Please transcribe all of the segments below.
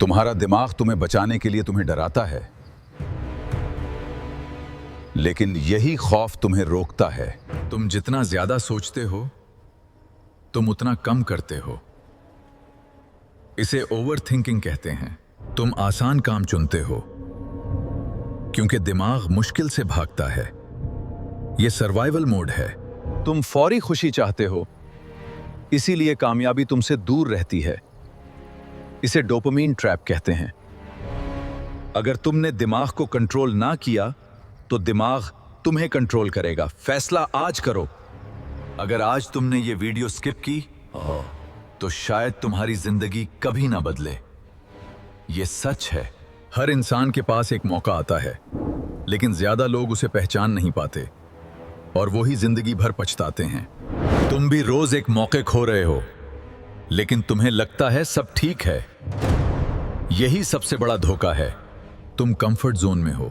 तुम्हारा दिमाग तुम्हें बचाने के लिए तुम्हें डराता है, लेकिन यही खौफ तुम्हें रोकता है। तुम जितना ज्यादा सोचते हो तुम उतना कम करते हो। इसे ओवर थिंकिंग कहते हैं। तुम आसान काम चुनते हो क्योंकि दिमाग मुश्किल से भागता है। यह सर्वाइवल मोड है। तुम फौरी खुशी चाहते हो, इसीलिए कामयाबी तुमसे दूर रहती है। इसे डोपामीन ट्रैप कहते हैं। अगर तुमने दिमाग को कंट्रोल ना किया तो दिमाग तुम्हें कंट्रोल करेगा। फैसला आज करो। अगर आज तुमने ये वीडियो स्किप की तो शायद तुम्हारी जिंदगी कभी ना बदले। ये सच है। हर इंसान के पास एक मौका आता है, लेकिन ज्यादा लोग उसे पहचान नहीं पाते और वो ही जिंदगी भर पछताते हैं। तुम भी रोज एक मौके खो रहे हो, लेकिन तुम्हें लगता है सब ठीक है। यही सबसे बड़ा धोखा है। तुम कंफर्ट जोन में हो,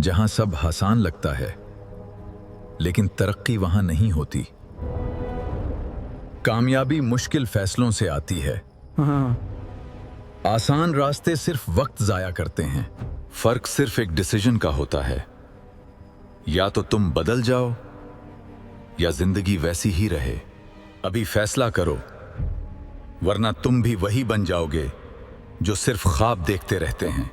जहां सब आसान लगता है, लेकिन तरक्की वहां नहीं होती। कामयाबी मुश्किल फैसलों से आती है। आसान रास्ते सिर्फ वक्त जाया करते हैं। फर्क सिर्फ एक डिसीजन का होता है। या तो तुम बदल जाओ या जिंदगी वैसी ही रहे। अभी फैसला करो, वरना तुम भी वही बन जाओगे जो सिर्फ ख्वाब देखते रहते हैं।